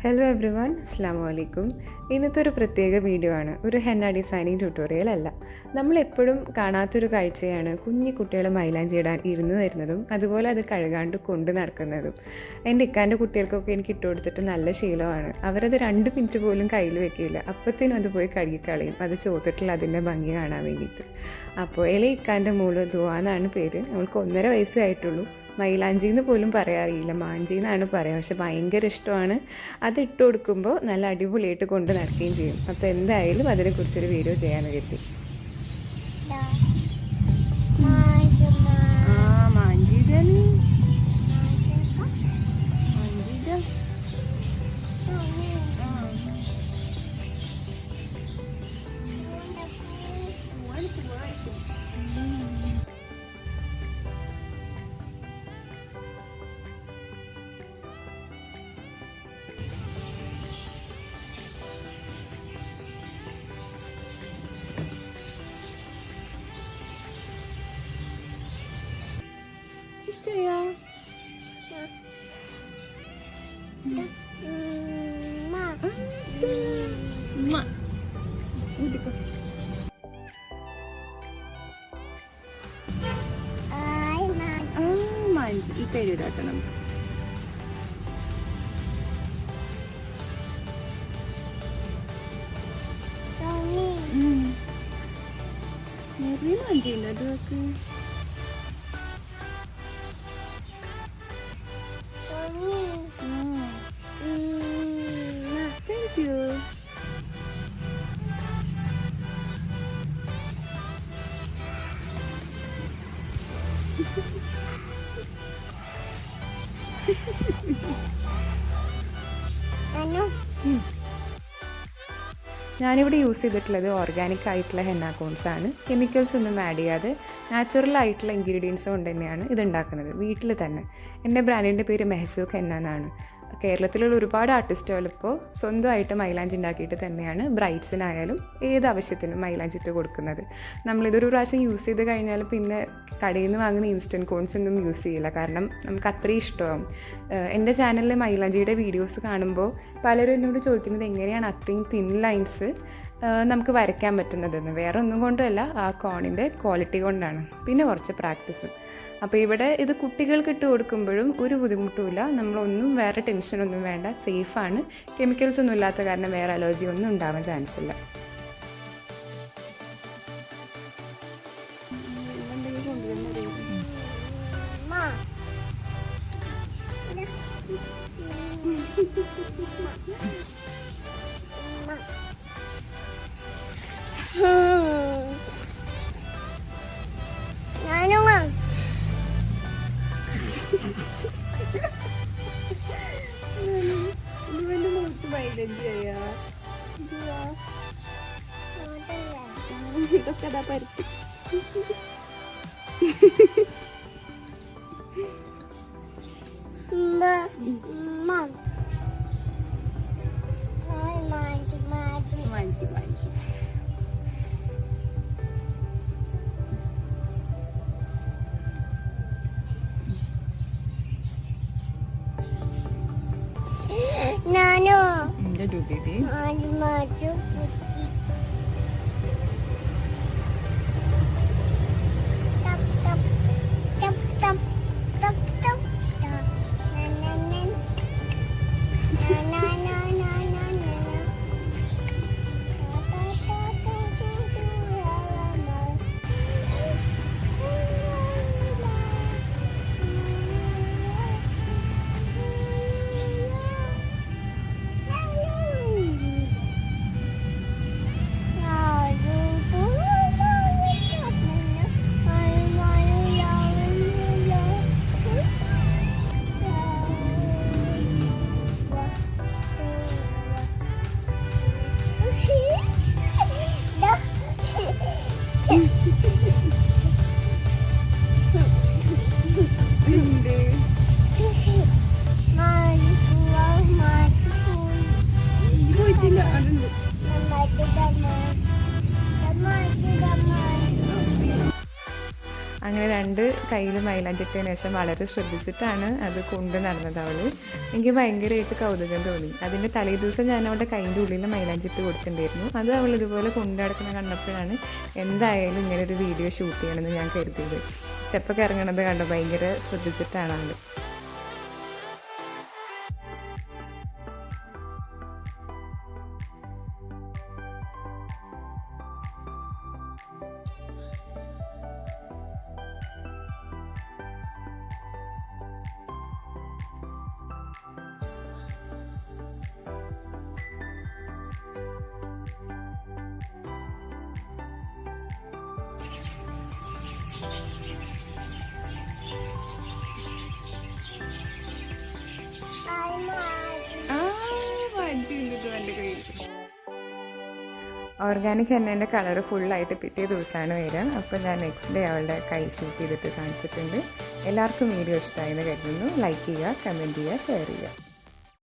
Hello every one, അസ്സാമു അലൈക്കും. ഇന്നത്തെ ഒരു പ്രത്യേക വീഡിയോ ആണ്, ഒരു ഹെന്ന ഡിസൈനിങ് ട്യൂട്ടോറിയൽ അല്ല. നമ്മളെപ്പോഴും കാണാത്തൊരു കാഴ്ചയാണ് കുഞ്ഞു കുട്ടികൾ മൈലാഞ്ചി ഇടാൻ ഇരുന്ന് തരുന്നതും അതുപോലെ അത് കഴുകാണ്ട് കൊണ്ട് നടക്കുന്നതും. എൻ്റെ ഇക്കാൻ്റെ കുട്ടികൾക്കൊക്കെ എനിക്ക് ഇട്ട് കൊടുത്തിട്ട് നല്ല ശീലമാണ്. അവരത് 2 മിനിറ്റ് പോലും കയ്യിൽ വെക്കില്ല, അപ്പത്തേനും അത് പോയി കഴുകിക്കളയും, അത് ചോദിട്ടില്ല അതിൻ്റെ ഭംഗി കാണാൻ വേണ്ടിയിട്ട്. അപ്പോൾ ഇക്കാൻ്റെ മോള് ദുവാന്നാണ് പേര്. അവൾക്ക് 1.5 വയസ്സേ ആയിട്ടുള്ളൂ. മൈലാഞ്ചിന്ന് പോലും പറയാറില്ല, മാഞ്ചി എന്നാണ് പറയുക. പക്ഷെ ഭയങ്കര ഇഷ്ടമാണ്. അത് ഇട്ട് കൊടുക്കുമ്പോൾ നല്ല അടിപൊളിയായിട്ട് കൊണ്ട് നടക്കുകയും ചെയ്യും. അപ്പോൾ എന്തായാലും അതിനെക്കുറിച്ചൊരു വീഡിയോ ചെയ്യാമെന്ന് കരുതി. ഇഷ്ടയാ മാഞ്ചി ഈ കയ്യിൽ ഇടാട്ടെ നമുക്ക്. നിറയെ മാഞ്ചിയുണ്ട് അത് നോക്ക്. Thank you. ഞാനിവിടെ യൂസ് ചെയ്തിട്ടുള്ളത് ഓർഗാനിക് ആയിട്ടുള്ള ഹെന്ന കോൺസ് ആണ്. കെമിക്കൽസ് ഒന്നും ആഡ് ചെയ്യാതെ നാച്ചുറൽ ആയിട്ടുള്ള ഇൻഗ്രീഡിയൻസ് കൊണ്ട് തന്നെയാണ് ഇത് ഉണ്ടാക്കുന്നത്, വീട്ടിൽ തന്നെ. എൻ്റെ ബ്രാൻഡിൻ്റെ പേര് മെഹസൂക്ക് ഹെന്ന എന്നാണ്. കേരളത്തിലുള്ള ഒരുപാട് ആർട്ടിസ്റ്റുകൾ ഇപ്പോൾ സ്വന്തമായിട്ട് മൈലാഞ്ചി ഉണ്ടാക്കിയിട്ട് തന്നെയാണ് ബ്രൈഡ്സിനായാലും ഏത് ആവശ്യത്തിനും മൈലാഞ്ചി ഇട്ട് കൊടുക്കുന്നത്. നമ്മളിതൊരു പ്രാവശ്യം യൂസ് ചെയ്ത് കഴിഞ്ഞാൽ പിന്നെ കടയിൽ നിന്ന് വാങ്ങുന്ന ഇൻസ്റ്റൻറ്റ് കോൺസ് ഒന്നും യൂസ് ചെയ്യില്ല, കാരണം നമുക്ക് അത്രയും ഇഷ്ടമാകും. എൻ്റെ ചാനലിൽ മൈലാഞ്ചിയുടെ വീഡിയോസ് കാണുമ്പോൾ പലരും എന്നോട് ചോദിക്കുന്നത് എങ്ങനെയാണ് അത്രയും തിൻ ലൈൻസ് നമുക്ക് വരയ്ക്കാൻ പറ്റുന്നതെന്ന്. വേറെ ഒന്നും കൊണ്ടുമല്ല, ആ കോണിൻ്റെ ക്വാളിറ്റി കൊണ്ടാണ്, പിന്നെ കുറച്ച് പ്രാക്ടീസും. അപ്പോൾ ഇവിടെ ഇത് കുട്ടികൾക്ക് ഇട്ട് കൊടുക്കുമ്പോഴും ഒരു ബുദ്ധിമുട്ടുമില്ല. നമ്മളൊന്നും വേറെ ടെൻഷനൊന്നും വേണ്ട, സേഫാണ്. കെമിക്കൽസ് ഒന്നും ഇല്ലാത്ത കാരണം വേറെ അലർജി ഒന്നും ഉണ്ടാവാൻ ചാൻസ് ഇല്ല. ഇതൊക്കെ അതാ പരുത്തി. മാഞ്ചി മാഞ്ചി നാനോ എന്താ ബേബി മാഞ്ചു അങ്ങനെ 2 കയ്യിൽ മൈലാഞ്ചി ഇട്ടതിന് ശേഷം വളരെ ശ്രദ്ധിച്ചിട്ടാണ് അത് കൊണ്ട് നടന്നത് അവൾ. എനിക്ക് ഭയങ്കരമായിട്ട് കൗതുകം തോന്നി. അതിൻ്റെ തലേ ദിവസം ഞാൻ അവളുടെ കൈൻ്റെ ഉള്ളിൽ മൈലാഞ്ചി ഇട്ട് കൊടുത്തിട്ടുണ്ടായിരുന്നു. അത് അവൾ ഇതുപോലെ കൊണ്ട് നടക്കുന്നത് കണ്ടപ്പോഴാണ് എന്തായാലും ഇങ്ങനെ ഒരു വീഡിയോ ഷൂട്ട് ചെയ്യണമെന്ന് ഞാൻ കരുതിയത്. സ്റ്റെപ്പൊക്കെ ഇറങ്ങണത് കണ്ട് ഭയങ്കര ശ്രദ്ധിച്ചിട്ടാണ് അവൾ. ഓർഗാനിക് ഹെന്നേൻ്റെ കളർ ഫുള്ളായിട്ട് പിറ്റേ ദിവസമാണ് വരിക. അപ്പോൾ ഞാൻ നെക്സ്റ്റ് ഡേ അവളുടെ കൈ ഷൂട്ട് ചെയ്തിട്ട് കാണിച്ചിട്ടുണ്ട്. എല്ലാവർക്കും വീഡിയോ ഇഷ്ടമായെന്ന് കരുതുന്നു. ലൈക്ക് ചെയ്യുക, കമൻറ്റ് ചെയ്യുക, ഷെയർ ചെയ്യുക.